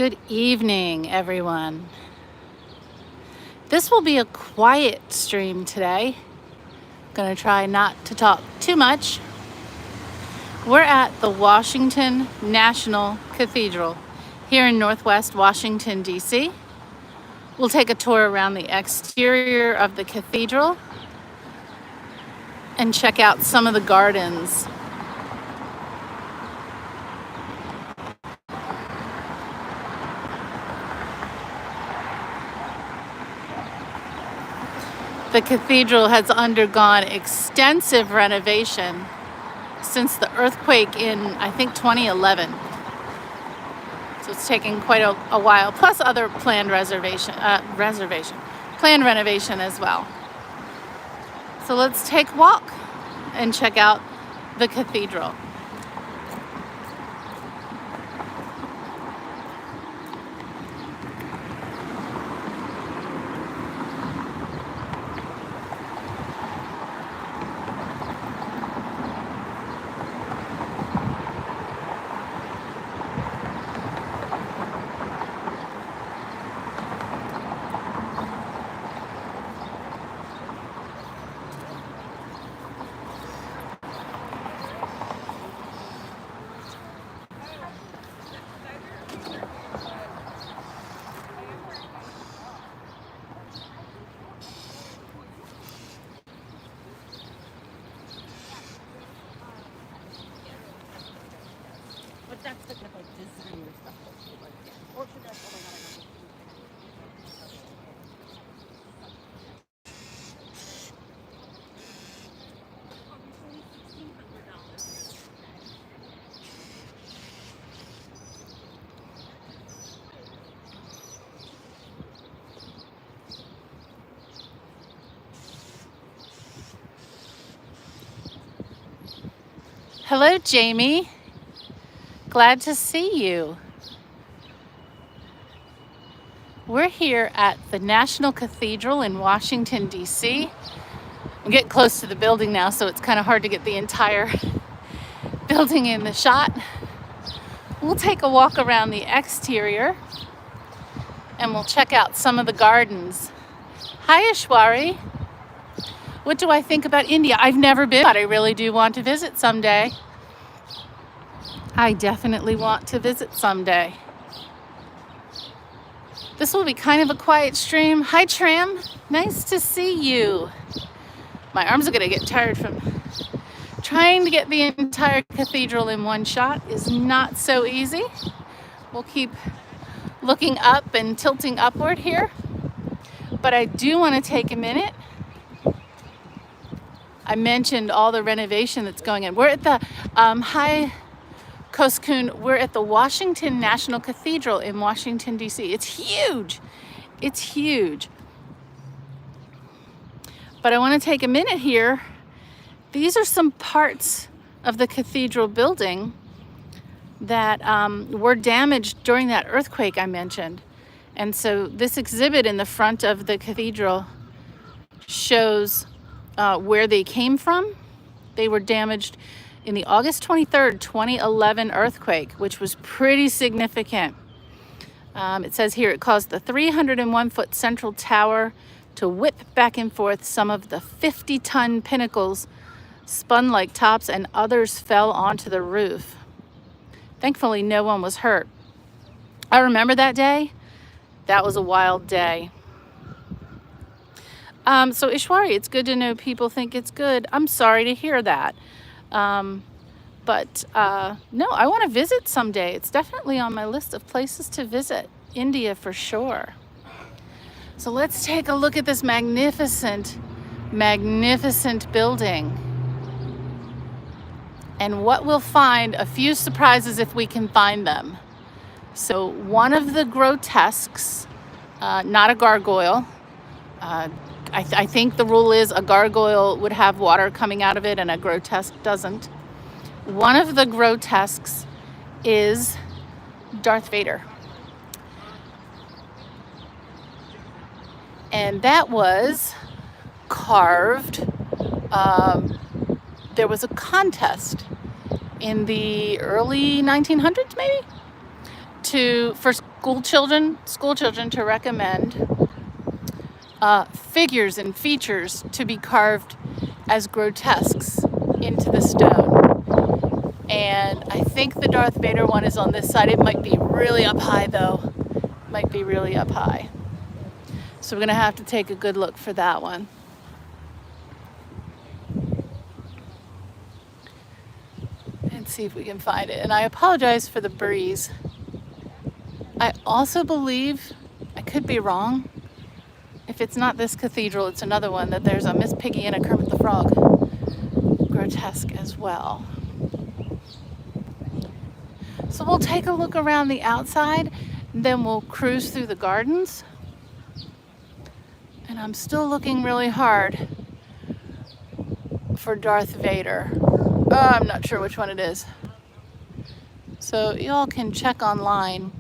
Good evening, everyone. This will be a quiet stream today. I'm going to try not to talk too much. We're at the Washington National Cathedral here in Northwest Washington, D.C. We'll take a tour around the exterior of the cathedral and check out some of the gardens. The cathedral has undergone extensive renovation since the earthquake in, I think, 2011. So it's taken quite a while, plus other planned planned renovation as well. So let's take a walk and check out the cathedral. Hello, Jamie. Glad to see you. We're here at the National Cathedral in Washington, D.C. I'm getting close to the building now, so it's kind of hard to get the entire building in the shot. We'll take a walk around the exterior and we'll check out some of the gardens. Hi, Ishwari. What do I think about India? I've never been, but I really do want to visit someday. I definitely want to visit someday. This will be kind of a quiet stream. Hi, Tram. Nice to see you. My arms are going to get tired from trying to get the entire cathedral in one shot is not so easy. We'll keep looking up and tilting upward here. But I do want to take a minute. I mentioned all the renovation that's going on. We're at the Hi Koskun. We're at the Washington National Cathedral in Washington, D.C. It's huge. It's huge. But I want to take a minute here. These are some parts of the cathedral building that were damaged during that earthquake I mentioned. And so this exhibit in the front of the cathedral shows where they came from. They were damaged in the August 23rd, 2011 earthquake, which was pretty significant. It says here it caused the 301-foot central tower to whip back and forth. Some of the 50-ton pinnacles spun like tops and others fell onto the roof. Thankfully, no one was hurt. I remember that day. That was a wild day. So Ishwari, it's good to know people think it's good. I'm sorry to hear that. No, I want to visit someday. It's definitely on my list of places to visit. India for sure. So let's take a look at this magnificent, magnificent building. And what we'll find, a few surprises if we can find them. So one of the grotesques, not a gargoyle, I think the rule is a gargoyle would have water coming out of it and a grotesque doesn't. One of the grotesques is Darth Vader. And that was carved. There was a contest in the early 1900s, maybe? for school children to recommend figures and features to be carved as grotesques into the stone. And I think the Darth Vader one is on this side. It might be really up high though. Might be really up high. So we're gonna have to take a good look for that one. And see if we can find it. And I apologize for the breeze. I also believe, I could be wrong, if it's not this cathedral, it's another one, that there's a Miss Piggy and a Kermit the Frog grotesque as well. So we'll take a look around the outside, then we'll cruise through the gardens. And I'm still looking really hard for Darth Vader. Oh, I'm not sure which one it is. So y'all can check online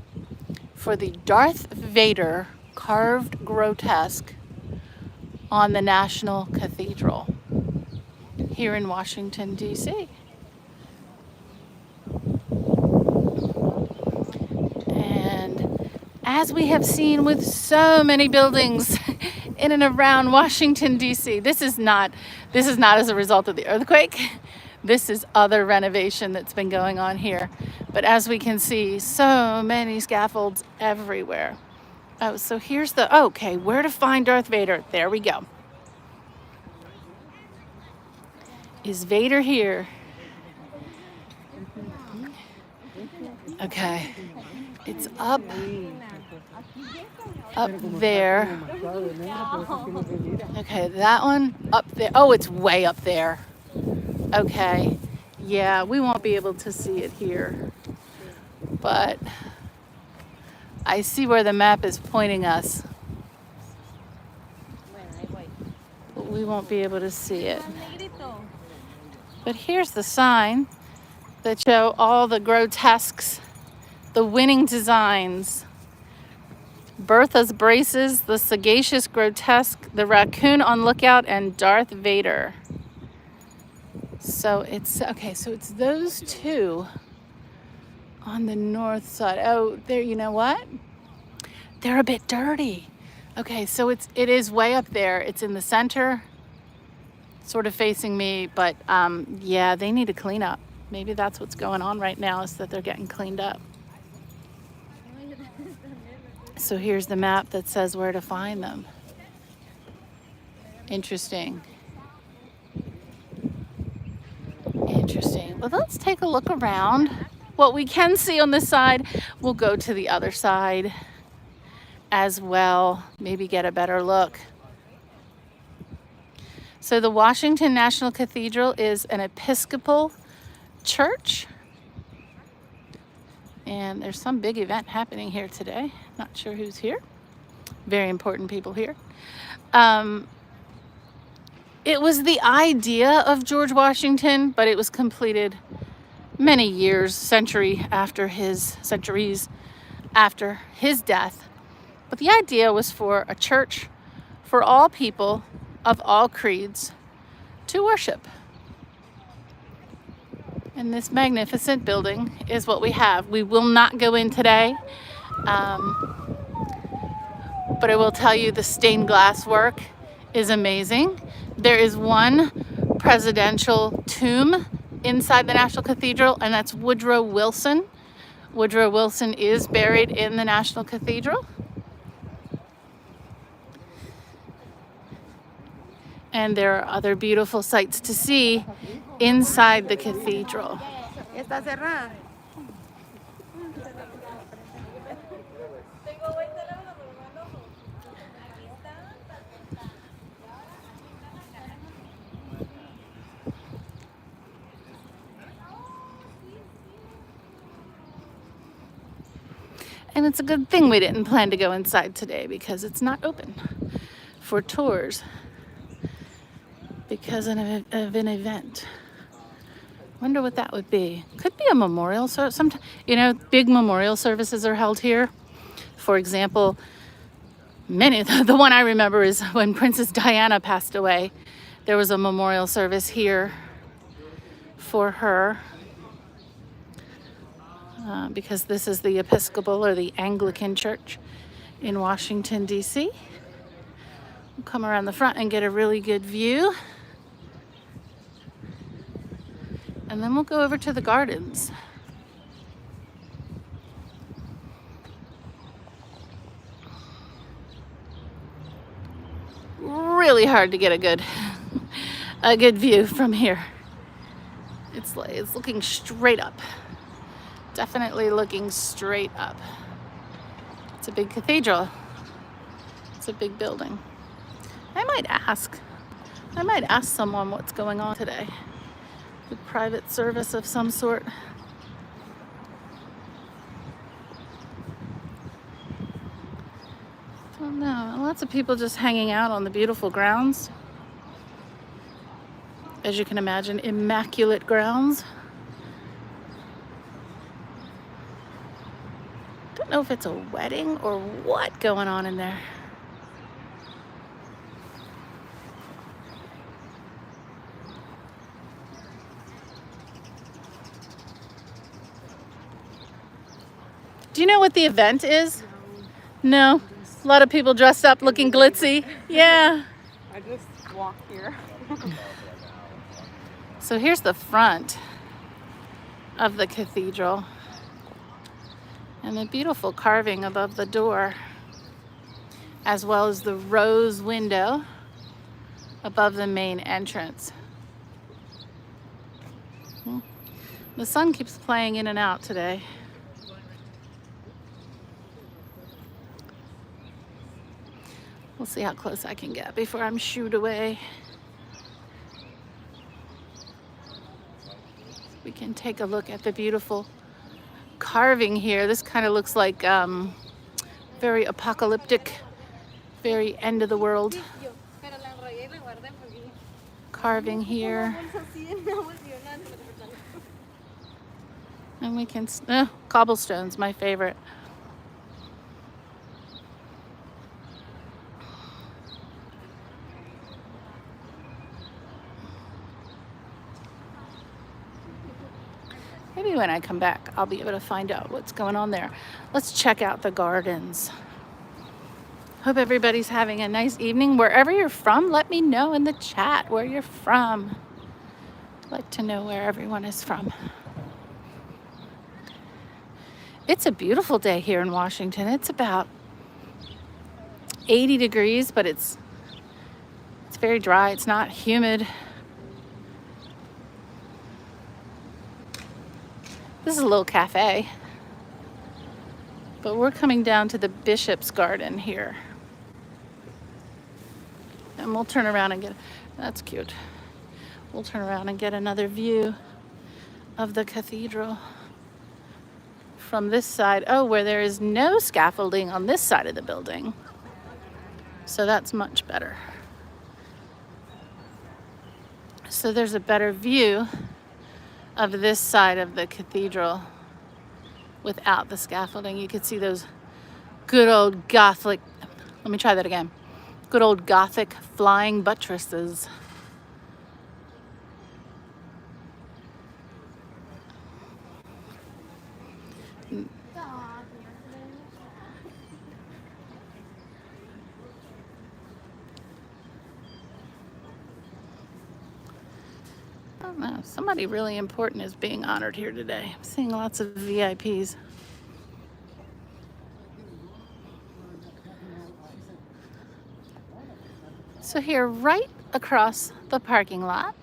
for the Darth Vader carved grotesque on the National Cathedral here in Washington, D.C. And as we have seen with so many buildings in and around Washington, D.C., this is not as a result of the earthquake. This is other renovation that's been going on here. But as we can see, so many scaffolds everywhere. Oh, so here's okay, where to find Darth Vader? There we go. Is Vader here? Okay, it's up there. Okay, that one up there. Oh, it's way up there. Okay, yeah, we won't be able to see it here, but I see where the map is pointing us. But we won't be able to see it. But here's the sign that show all the grotesques, the winning designs. Bertha's braces, the sagacious grotesque, the raccoon on lookout, and Darth Vader. So it's those two on the north side. Oh, there, you know what? They're a bit dirty. Okay, so it is way up there. It's in the center, sort of facing me, but yeah, they need to clean up. Maybe that's what's going on right now, is that they're getting cleaned up. So here's the map that says where to find them. Interesting. Interesting. Well, let's take a look around. What we can see on this side, we'll go to the other side as well, maybe get a better look. So the Washington National Cathedral is an Episcopal church. And there's some big event happening here today. Not sure who's here. Very important people here. It was the idea of George Washington, but it was completed many years, centuries after his death. But the idea was for a church for all people of all creeds to worship. And this magnificent building is what we have. We will not go in today, but I will tell you the stained glass work is amazing. There is one presidential tomb inside the National Cathedral, and that's Woodrow Wilson. Woodrow Wilson is buried in the National Cathedral. And there are other beautiful sights to see inside the cathedral. And it's a good thing we didn't plan to go inside today, because it's not open for tours because of an event. Wonder what that would be. Could be a memorial service. Big memorial services are held here. For example, the one I remember is when Princess Diana passed away. There was a memorial service here for her. because this is the Episcopal or the Anglican Church in Washington, D.C. We'll come around the front and get a really good view. And then we'll go over to the gardens. Really hard to get a good view from here. It's looking straight up. Definitely looking straight up. It's a big cathedral. It's a big building. I might ask someone what's going on today. A private service of some sort. Don't know. Lots of people just hanging out on the beautiful grounds. As you can imagine, immaculate grounds. Don't know if it's a wedding or what going on in there. Do you know what the event is? No. A lot of people dressed up looking glitzy. Yeah. I just walk here. So here's the front of the cathedral and the beautiful carving above the door, as well as the rose window above the main entrance. The sun keeps playing in and out today. We'll see how close I can get before I'm shooed away. We can take a look at the beautiful carving here. This kind of looks like very apocalyptic, very end of the world carving here. And we can, cobblestone's my favorite. Maybe when I come back, I'll be able to find out what's going on there. Let's check out the gardens. Hope everybody's having a nice evening. Wherever you're from, let me know in the chat where you're from. I'd like to know where everyone is from. It's a beautiful day here in Washington. It's about 80 degrees, but it's very dry. It's not humid. This is a little cafe, but we're coming down to the Bishop's Garden here. And we'll turn around and get, that's cute. We'll turn around and get another view of the cathedral from this side. Oh, where there is no scaffolding on this side of the building. So that's much better. So there's a better view of this side of the cathedral without the scaffolding. You could see those good old Gothic, let me try that again, good old Gothic flying buttresses. I don't know, somebody really important is being honored here today. I'm seeing lots of VIPs. So here, right across the parking lot.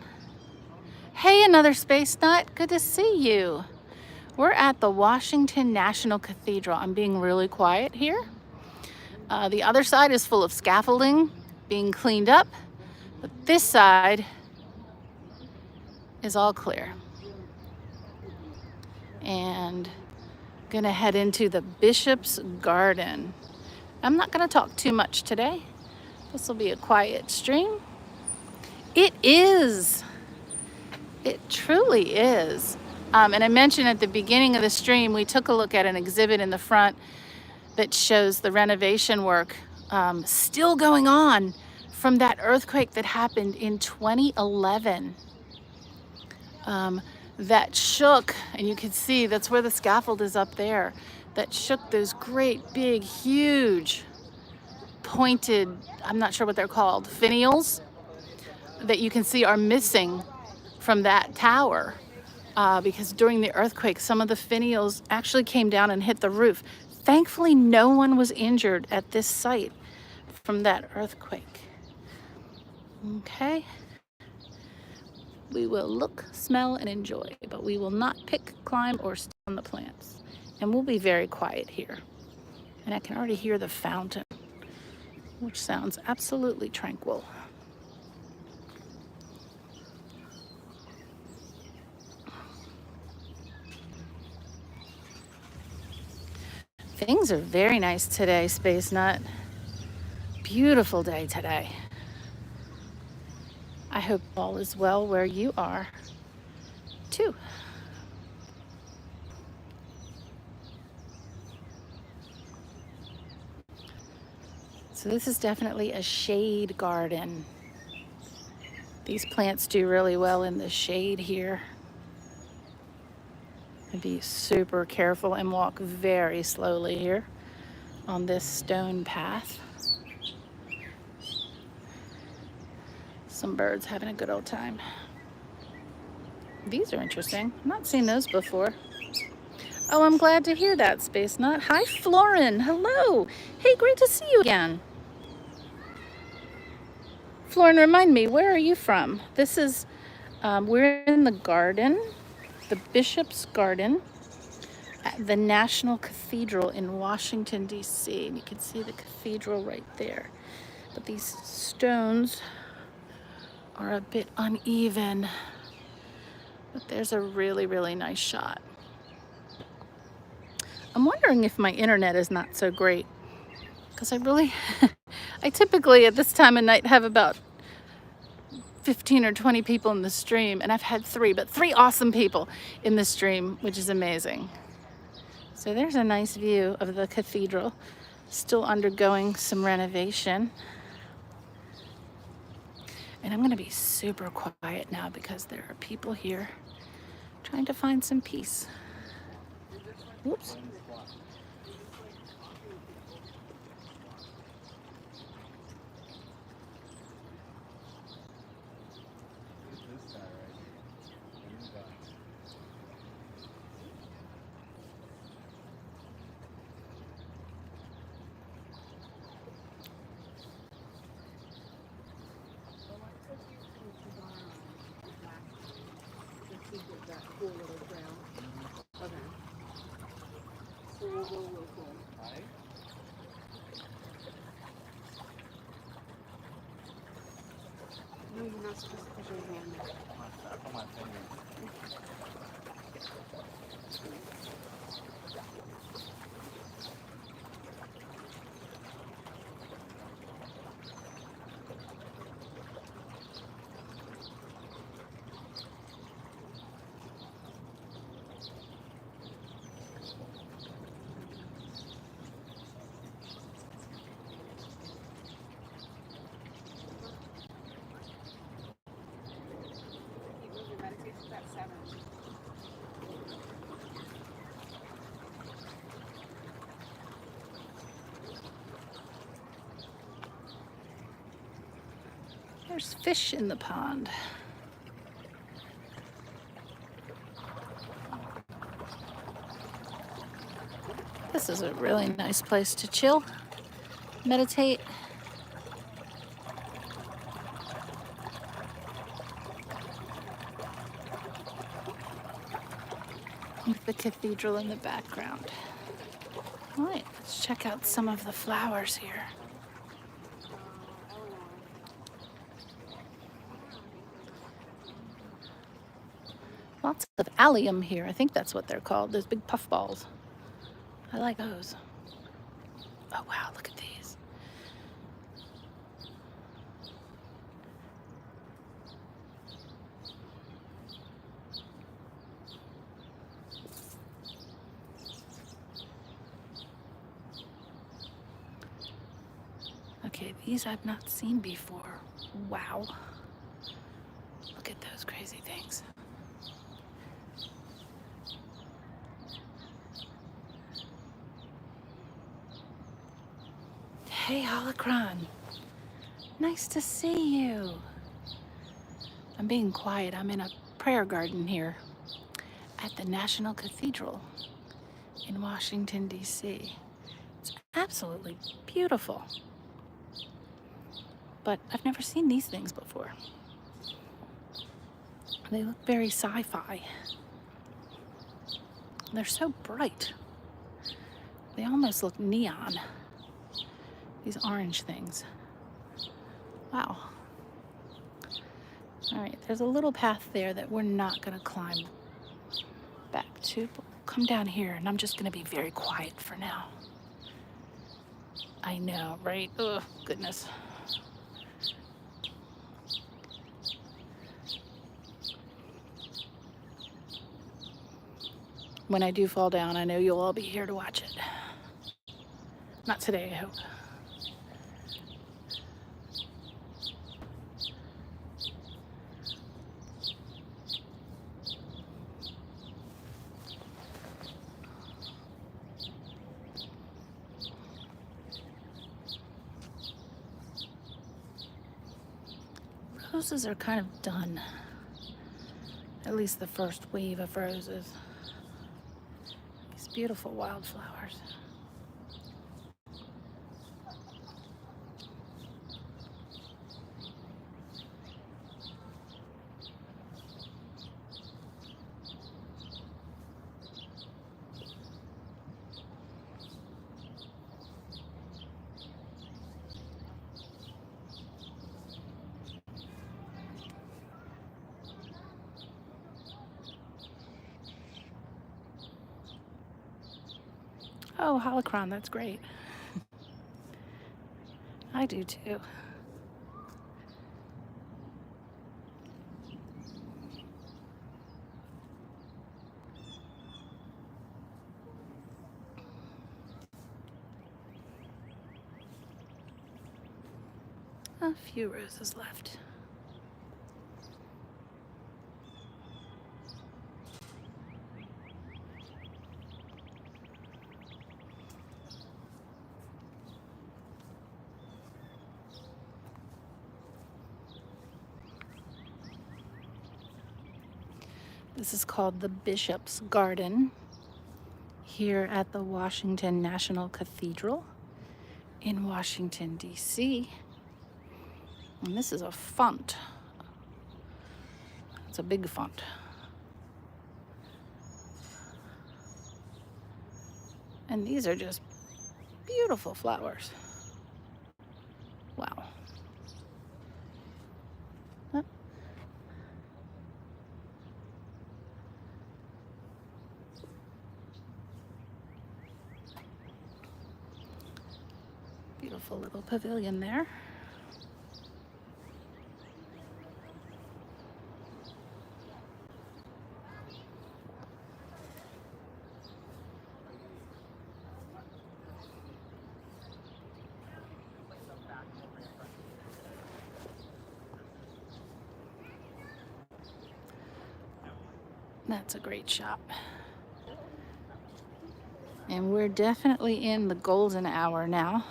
Hey, another space nut, good to see you. We're at the Washington National Cathedral. I'm being really quiet here. The other side is full of scaffolding being cleaned up, but this side is all clear. And gonna head into the Bishop's Garden. I'm not gonna talk too much today. This will be a quiet stream. It is. It truly is. And I mentioned at the beginning of the stream, we took a look at an exhibit in the front that shows the renovation work still going on from that earthquake that happened in 2011. that shook, and you can see that's where the scaffold is up there, that shook those great big huge pointed, I'm not sure what they're called, finials that you can see are missing from that tower, because during the earthquake some of the finials actually came down and hit the roof. Thankfully no one was injured at this site from that earthquake. Okay, we will look, smell, and enjoy, but we will not pick, climb, or step on the plants. And we'll be very quiet here. And I can already hear the fountain, which sounds absolutely tranquil. Things are very nice today, Space Nut. Beautiful day today. I hope all is well where you are, too. So this is definitely a shade garden. These plants do really well in the shade here. And be super careful and walk very slowly here on this stone path. Some birds having a good old time. These are interesting. I've not seen those before. Oh, I'm glad to hear that, Space Nut. Hi, Florin. Hello. Hey, great to see you again. Florin, remind me, where are you from? This is, we're in the garden, the Bishop's Garden, at the National Cathedral in Washington, D.C. And you can see the cathedral right there. But these stones are a bit uneven. But there's a really, really nice shot. I'm wondering if my internet is not so great. Because I typically at this time of night have about 15 or 20 people in the stream. And I've had three awesome people in the stream, which is amazing. So there's a nice view of the cathedral, still undergoing some renovation. And I'm going to be super quiet now because there are people here trying to find some peace. Whoops. No, you're not supposed to put your hand there. There's fish in the pond. This is a really nice place to chill, meditate. With the cathedral in the background. All right, let's check out some of the flowers here. Lots of allium here. I think that's what they're called, those big puffballs. I like those. Oh wow, look at these. Okay, these I've not seen before. Wow. Look at those crazy things. Hey, Holocron. Nice to see you. I'm being quiet. I'm in a prayer garden here at the National Cathedral in Washington, D.C. It's absolutely beautiful. But I've never seen these things before. They look very sci-fi. They're so bright. They almost look neon. These orange things. Wow. All right, there's a little path there that we're not gonna climb back to. But we'll come down here and I'm just gonna be very quiet for now. I know, right? Oh, goodness. When I do fall down, I know you'll all be here to watch it. Not today, I hope. Roses are kind of done. At least the first wave of roses. These beautiful wildflowers. Oh, Holocron, that's great. I do too. A few roses left. This is called the Bishop's Garden here at the Washington National Cathedral in Washington, D.C. And this is a font. It's a big font. And these are just beautiful flowers. Wow. Oh. Beautiful little pavilion there. That's a great shop. And we're definitely in the golden hour now.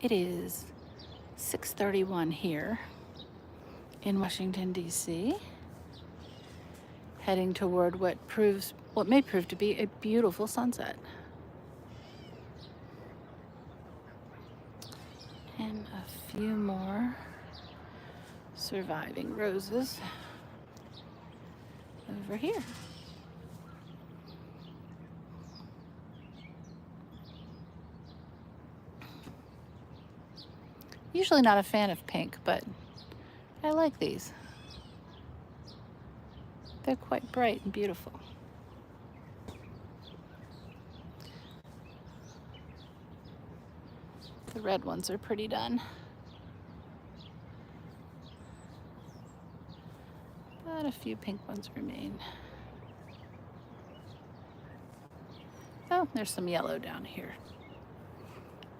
It is 6:31 here in Washington, D.C. Heading toward what may prove to be a beautiful sunset. And a few more surviving roses over here. Usually not a fan of pink, but I like these. They're quite bright and beautiful. The red ones are pretty done. But a few pink ones remain. Oh, there's some yellow down here.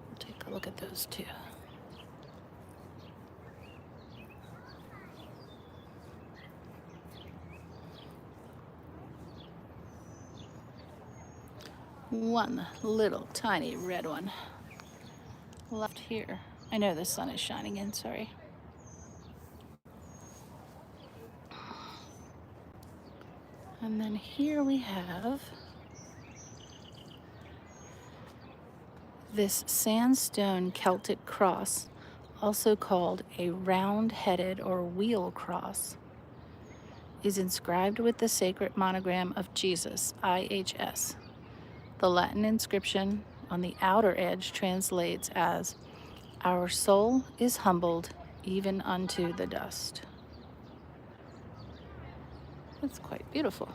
We'll take a look at those too. One little tiny red one. left here. I know the sun is shining in, sorry. And then here we have this sandstone Celtic cross, also called a round-headed or wheel cross, is inscribed with the sacred monogram of Jesus, IHS. The Latin inscription on the outer edge translates as, "Our soul is humbled even unto the dust." That's quite beautiful.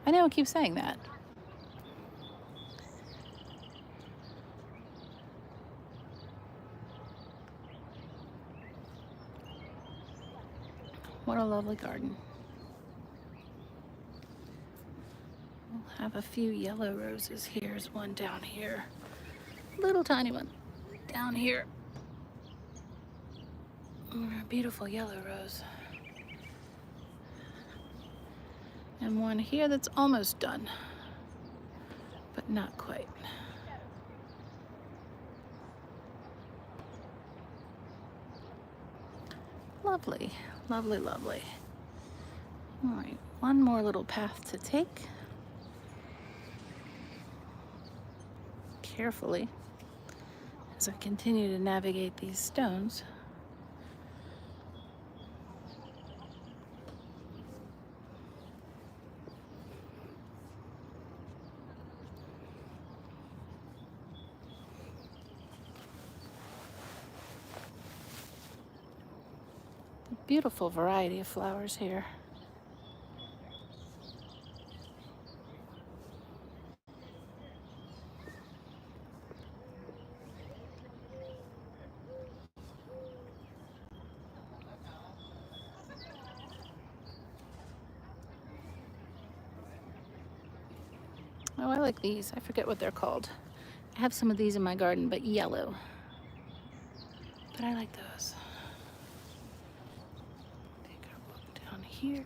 I know I keep saying that. What a lovely garden. We'll have a few yellow roses. Here's one down here. Little tiny one down here. A beautiful yellow rose. And one here that's almost done, but not quite. Lovely, lovely, lovely. All right, one more little path to take. Carefully, as I continue to navigate these stones. Beautiful variety of flowers here. Oh, I like these. I forget what they're called. I have some of these in my garden, but yellow. But I like those. Take a look down here.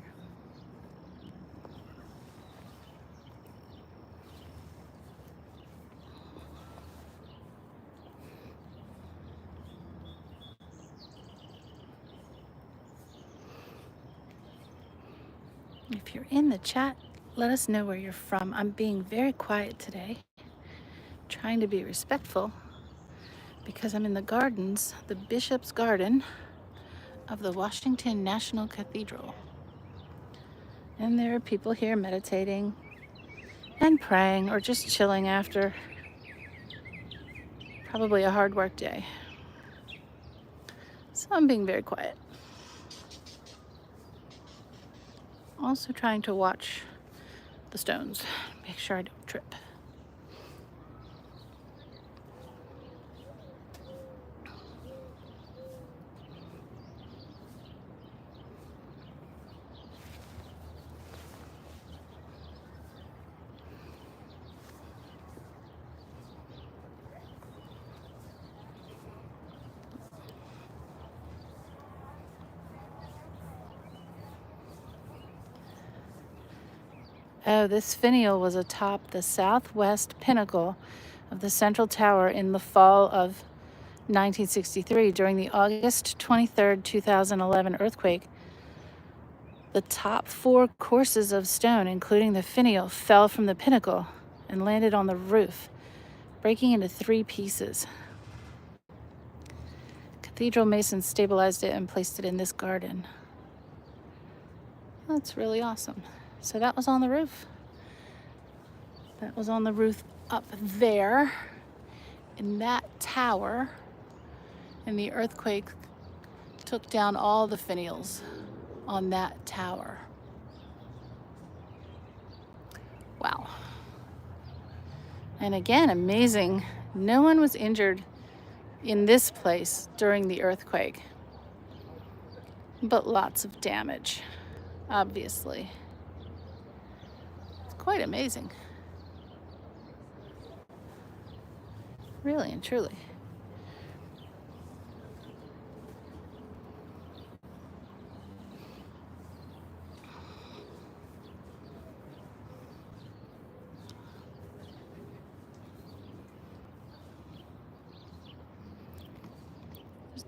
If you're in the chat, let us know where you're from. I'm being very quiet today, trying to be respectful, because I'm in the gardens, the Bishop's Garden of the Washington National Cathedral. And there are people here meditating and praying or just chilling after probably a hard work day. So I'm being very quiet. Also trying to watch the stones, make sure I don't trip. Oh, this finial was atop the southwest pinnacle of the central tower in the fall of 1963 during the August 23rd, 2011 earthquake. The top 4 courses of stone, including the finial, fell from the pinnacle and landed on the roof, breaking into 3 pieces. Cathedral masons stabilized it and placed it in this garden. That's really awesome. So that was on the roof. That was on the roof up there in that tower. And the earthquake took down all the finials on that tower. Wow. And again, amazing. No one was injured in this place during the earthquake, but lots of damage, obviously. It's quite amazing. Really and truly.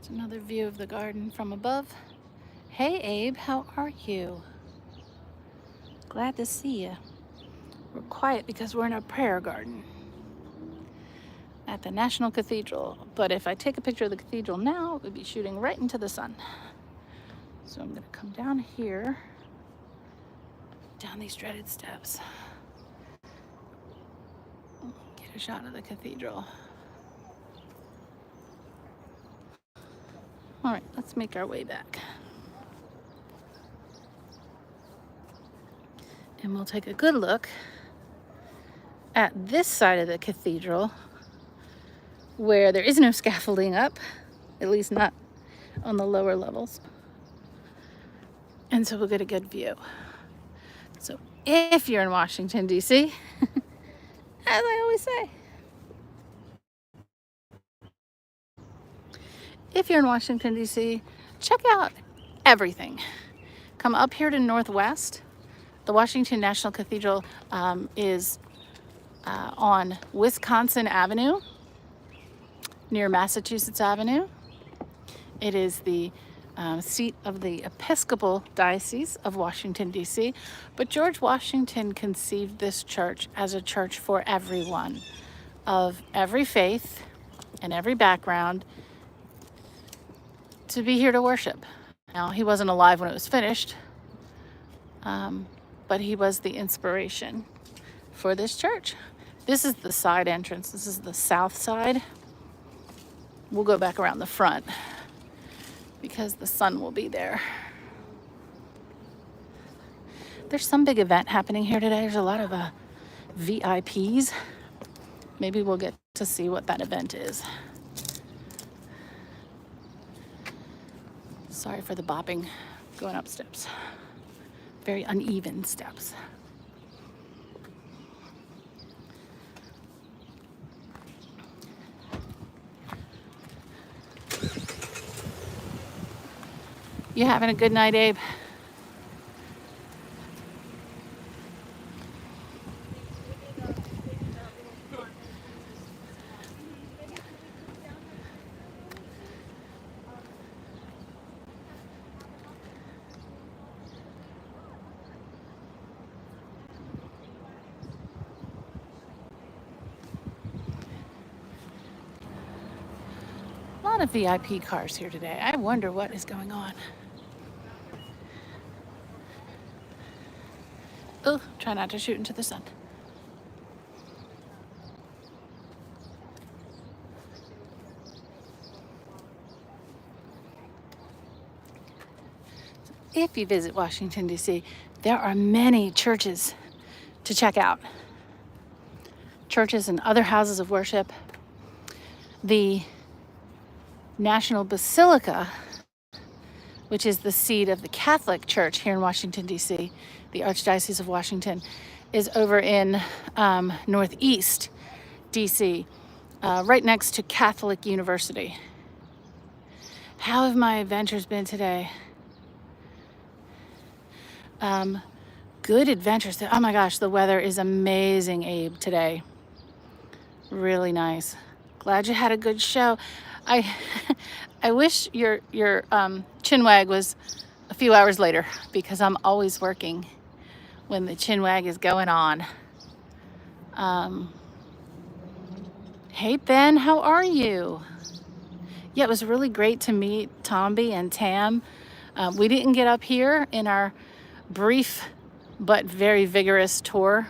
It's another view of the garden from above. Hey Abe, how are you? Glad to see you. We're quiet because we're in a prayer garden at the National Cathedral. But if I take a picture of the cathedral now, it would be shooting right into the sun. So I'm gonna come down here, down these dreaded steps. Get a shot of the cathedral. All right, let's make our way back. And we'll take a good look at this side of the cathedral where there is no scaffolding up, at least not on the lower levels. And so we'll get a good view. So if you're in Washington, D.C., as I always say, if you're in Washington, D.C., check out everything. Come up here to Northwest. The Washington National Cathedral is on Wisconsin Avenue, near Massachusetts Avenue. It is the seat of the Episcopal Diocese of Washington, D.C. But George Washington conceived this church as a church for everyone, of every faith and every background, to be here to worship. Now, he wasn't alive when it was finished, but he was the inspiration for this church. This is the side entrance. This is the south side. We'll go back around the front because the sun will be there. There's some big event happening here today. There's a lot of VIPs. Maybe we'll get to see what that event is. Sorry for the bopping going up steps. Very uneven steps. You having a good night, Abe? A lot of VIP cars here today. I wonder what is going on. Oh, try not to shoot into the sun. If you visit Washington, D.C., there are many churches to check out. Churches and other houses of worship. The National Basilica, which is the seat of the Catholic Church here in Washington, D.C., the Archdiocese of Washington, is over in Northeast D.C., right next to Catholic University. How have my adventures been today? Good adventures. Oh my gosh, the weather is amazing, Abe, today. Really nice. Glad you had a good show. I wish your chinwag was a few hours later, because I'm always working when the chinwag is going on. Hey Ben, how are you? Yeah, it was really great to meet Tomby and Tam. We didn't get up here in our brief but very vigorous tour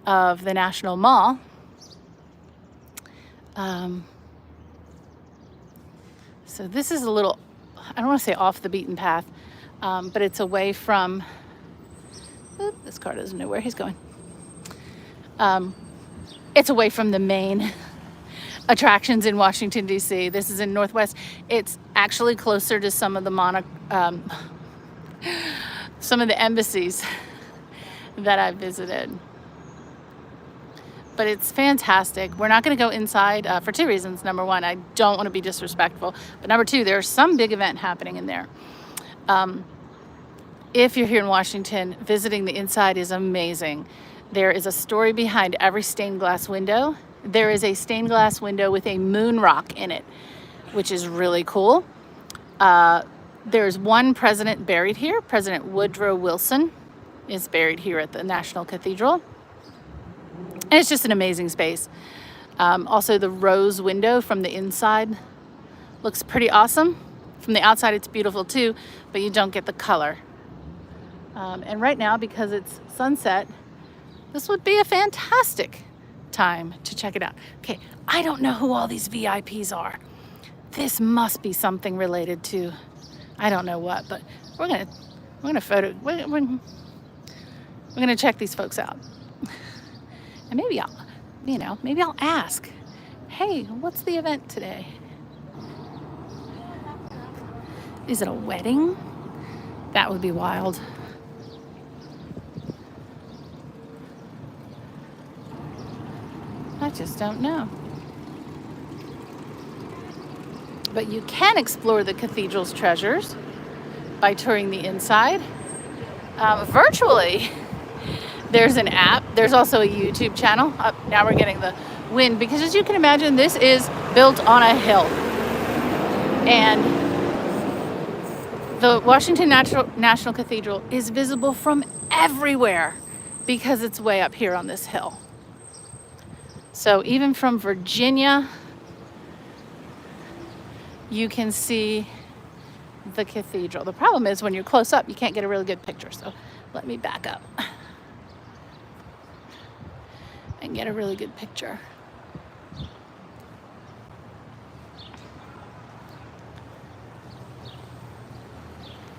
of the National Mall. So this is a little, I don't want to say off the beaten path, but it's away from, this car doesn't know where he's going. It's away from the main attractions in Washington, D.C. This is in Northwest. It's actually closer to some of the some of the embassies that I visited. But it's fantastic. We're not going to go inside for two reasons. Number one, I don't want to be disrespectful. But number two, there's some big event happening in there. If you're here in Washington, visiting the inside is amazing. There is a story behind every stained glass window. There is a stained glass window with a moon rock in it, which is really cool. There's one president buried here. President Woodrow Wilson is buried here at the National Cathedral. And it's just an amazing space. Also, the rose window from the inside looks pretty awesome. From the outside, it's beautiful too, but you don't get the color. And right now, because it's sunset, this would be a fantastic time to check it out. Okay, I don't know who all these VIPs are. This must be something related to, I don't know what, but we're gonna check these folks out. And maybe I'll ask, hey, what's the event today? Is it a wedding? That would be wild. I just don't know. But you can explore the cathedral's treasures by touring the inside virtually. There's an app. There's also a YouTube channel. Now we're getting the wind because, as you can imagine, this is built on a hill. And the Washington National Cathedral is visible from everywhere because it's way up here on this hill. So even from Virginia, you can see the cathedral. The problem is when you're close up, you can't get a really good picture. So let me back up and get a really good picture.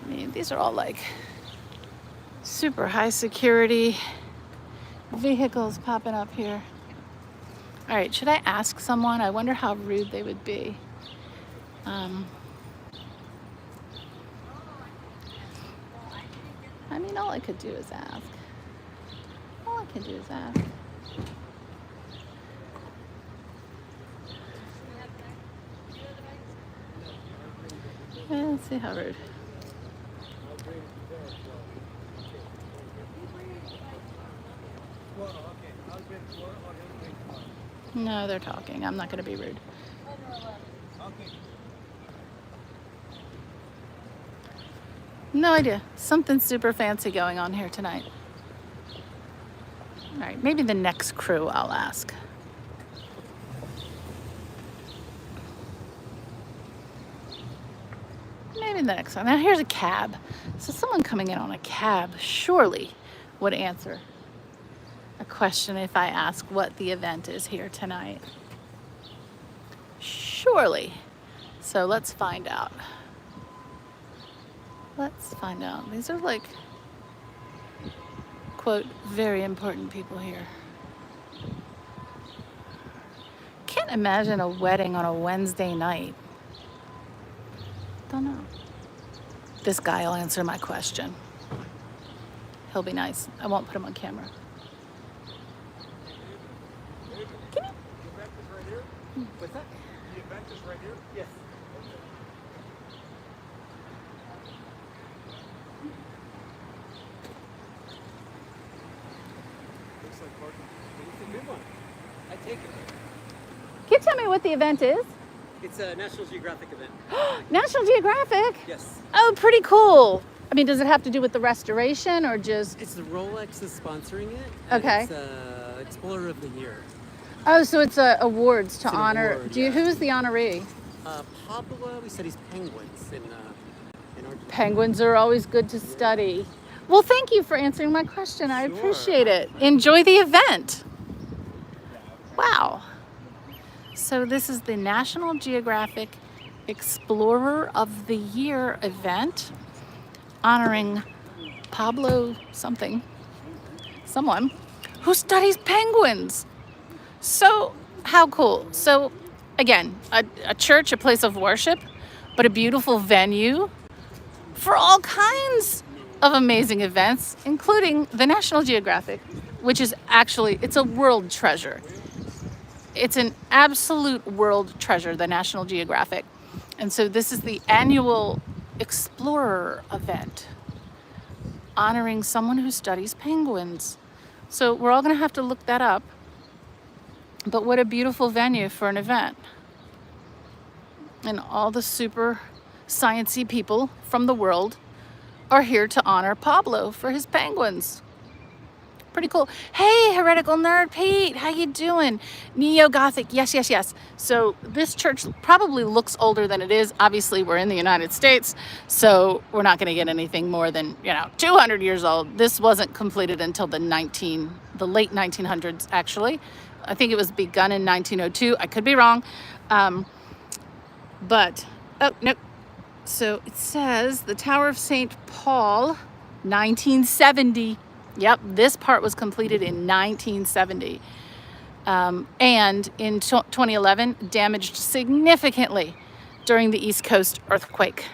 I mean, these are all like super high security vehicles popping up here. All right, should I ask someone? I wonder how rude they would be. I mean, all I could do is ask. All I can do is ask. Yeah, let's see how rude. No, they're talking. I'm not going to be rude. No idea. Something super fancy going on here tonight. All right, maybe the next crew I'll ask. Maybe the next one. Now here's a cab. So someone coming in on a cab surely would answer a question if I ask what the event is here tonight. Surely. So let's find out. Let's find out. These are like, quote, very important people here. Can't imagine a wedding on a Wednesday night. Don't know. This guy will answer my question. He'll be nice. I won't put him on camera. Can you? The event is right here? What's that? The event is right here? Yes. Looks like parking. It's a good one. I take it. Can you tell me what the event is? It's a National Geographic event. National Geographic? Yes. Oh, pretty cool. I mean, does it have to do with the restoration or just... It's the Rolex is sponsoring it. And Okay. It's Explorer of the Year. Oh, so it's awards to It's an honor. award, Do you? yeah. Who's the honoree? Pablo, we studies penguins in Argentina. Penguins are always good to study. Well, thank you for answering my question. I Sure. appreciate it. Enjoy the event. Wow. So this is the National Geographic Explorer of the Year event honoring Pablo someone who studies penguins. So how cool. So again, a church, a place of worship, but a beautiful venue for all kinds of amazing events, including the National Geographic, which is actually, it's a world treasure. It's an absolute world treasure, the National Geographic. And so this is the annual Explorer event honoring someone who studies penguins. So we're all going to have to look that up. But what a beautiful venue for an event. And all the super sciencey people from the world are here to honor Pablo for his penguins. Pretty cool. Hey, heretical nerd Pete, how you doing? Neo-gothic, yes, yes, yes. So this church probably looks older than it is. Obviously, we're in the United States, so we're not going to get anything more than 200 years old. This wasn't completed until the late 1900s, actually. I think it was begun in 1902. I could be wrong, but oh no. So it says the Tower of St. Paul, 1970. Yep, this part was completed in 1970. And in 2011, damaged significantly during the East Coast earthquake.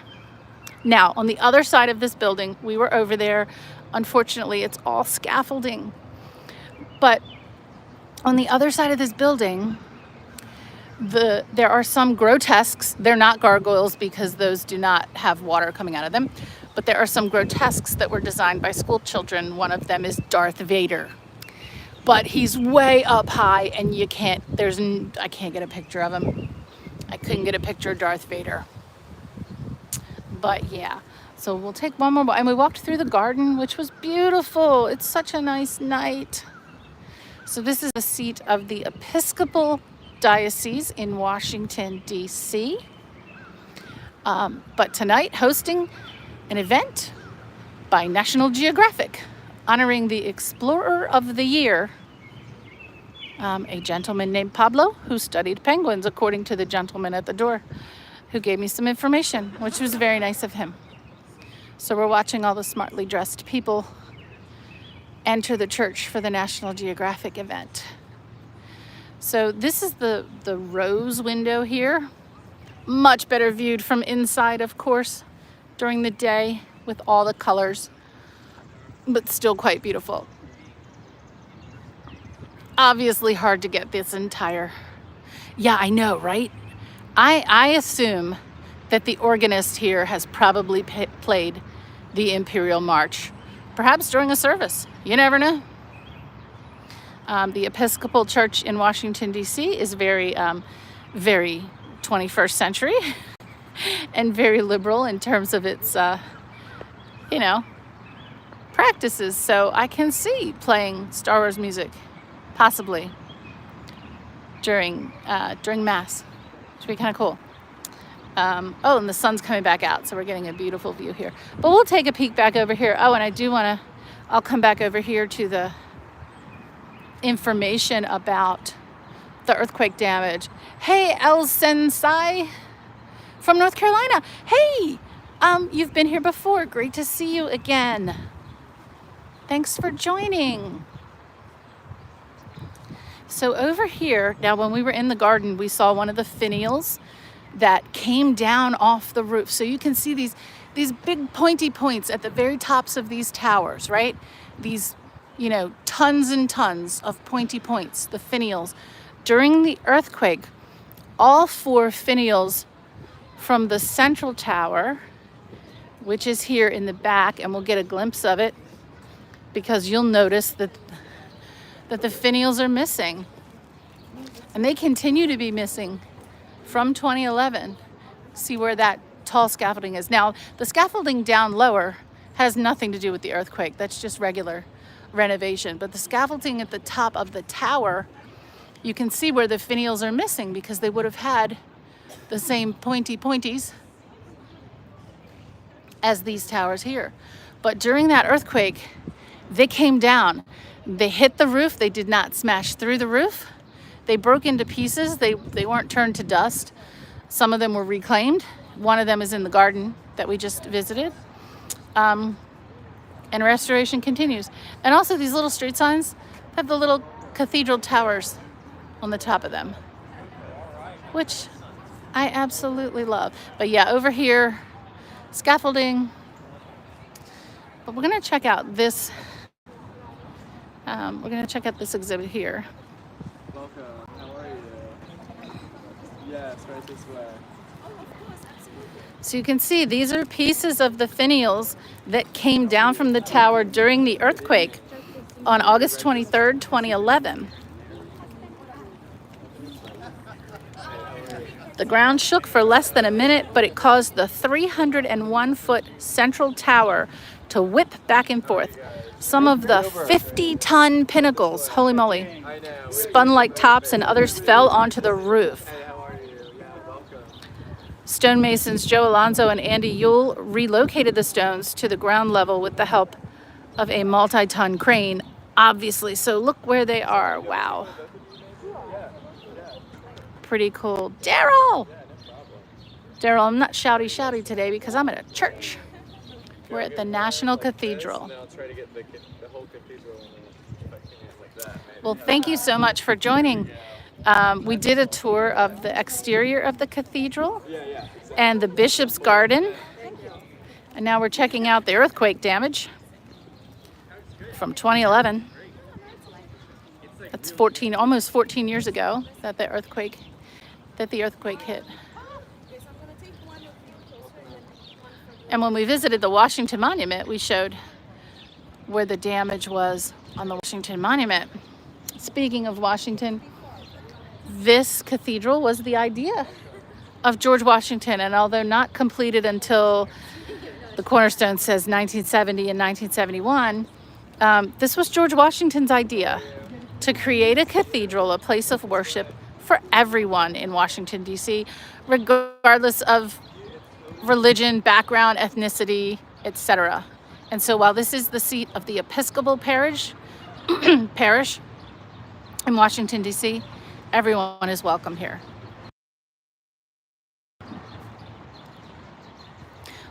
Now, on the other side of this building, we were over there. Unfortunately, it's all scaffolding. But on the other side of this building, there are some grotesques. They're not gargoyles because those do not have water coming out of them. But there are some grotesques that were designed by school children. One of them is Darth Vader. But he's way up high and I can't get a picture of him. I couldn't get a picture of Darth Vader. But yeah, so we'll take one more, and we walked through the garden, which was beautiful. It's such a nice night. So this is the seat of the Episcopal Diocese in Washington, D.C. But tonight, hosting an event by National Geographic, honoring the Explorer of the Year, a gentleman named Pablo who studied penguins, according to the gentleman at the door who gave me some information, which was very nice of him. So we're watching all the smartly dressed people enter the church for the National Geographic event. So this is the rose window here. Much better viewed from inside, of course, during the day with all the colors, but still quite beautiful. Obviously hard to get this entire, yeah, I know, right? I assume that the organist here has probably played the Imperial March, perhaps during a service. You never know. The Episcopal Church in Washington, D.C. is very 21st century and very liberal in terms of its, practices. So I can see playing Star Wars music, possibly during Mass, which would be kind of cool. Oh, and the sun's coming back out, so we're getting a beautiful view here. But we'll take a peek back over here. Oh, and I do want to, I'll come back over here to the information about the earthquake damage. Hey, El Sensei from North Carolina. Hey, you've been here before. Great to see you again. Thanks for joining. So over here, now when we were in the garden, we saw one of the finials that came down off the roof. So you can see these big pointy points at the very tops of these towers, right? These, tons and tons of pointy points, the finials. During the earthquake, all 4 finials from the central tower, which is here in the back, and we'll get a glimpse of it because you'll notice that the finials are missing. And they continue to be missing from 2011. See where that tall scaffolding is. Now, the scaffolding down lower has nothing to do with the earthquake. That's just regular renovation. But the scaffolding at the top of the tower, you can see where the finials are missing because they would have had the same pointies as these towers here. But during that earthquake, they came down. They hit the roof. They did not smash through the roof. They broke into pieces. They weren't turned to dust. Some of them were reclaimed. One of them is in the garden that we just visited. And restoration continues. And also these little street signs have the little cathedral towers on the top of them, which I absolutely love. But yeah, over here, scaffolding. But we're gonna check out this. We're gonna check out this exhibit here. Welcome. How are you? Yeah, it's right this way. So you can see these are pieces of the finials that came down from the tower during the earthquake on August 23rd, 2011. The ground shook for less than a minute, but it caused the 301-foot central tower to whip back and forth. Some of the 50-ton pinnacles, holy moly, spun like tops and others fell onto the roof. Hey, how are you? Yeah, welcome. Stonemasons Joe Alonzo and Andy Yule relocated the stones to the ground level with the help of a multi-ton crane, obviously. So look where they are. Wow. Pretty cool. Daryl! Daryl, I'm not shouty today because I'm at a church. We're at the National Cathedral. Now try to get the whole cathedral like that, maybe. Well, thank you so much for joining. We did a tour of the exterior of the cathedral and the Bishop's Garden. And now we're checking out the earthquake damage from 2011. That's almost 14 years ago that the earthquake hit. And when we visited the Washington Monument, we showed where the damage was on the Washington Monument. Speaking of Washington, this cathedral was the idea of George Washington, and although not completed until the cornerstone says 1970 and 1971, this was George Washington's idea to create a cathedral, a place of worship for everyone in Washington, D.C., regardless of religion, background, ethnicity, etc. And so while this is the seat of the Episcopal parish in Washington, D.C., everyone is welcome here.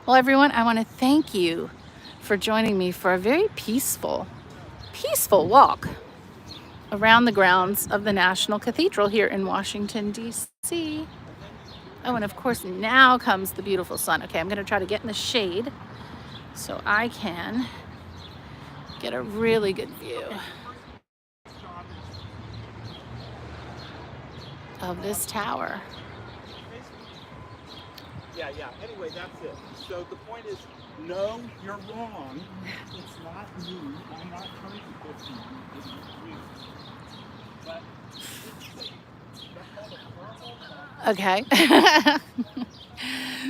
Well, everyone, I want to thank you for joining me for a very peaceful walk around the grounds of the National Cathedral here in Washington, D.C. Oh, and of course, now comes the beautiful sun. Okay, I'm going to try to get in the shade so I can get a really good view of this tower. Yeah. Anyway, that's it. So the point is, no, you're wrong. It's not me. I'm not trying to 50. It's you. But Okay.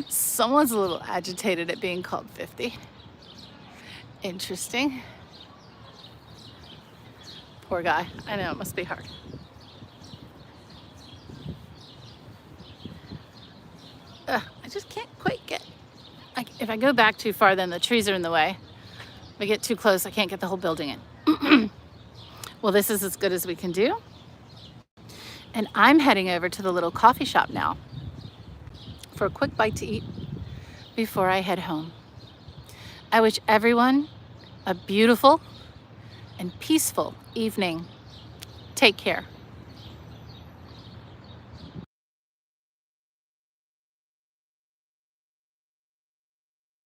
Someone's a little agitated at being called 50. Interesting. Poor guy. I know, it must be hard. I just can't quite get... if I go back too far, then the trees are in the way. If I get too close, I can't get the whole building in. Well, this is as good as we can do. And I'm heading over to the little coffee shop now for a quick bite to eat before I head home. I wish everyone a beautiful and peaceful evening. Take care.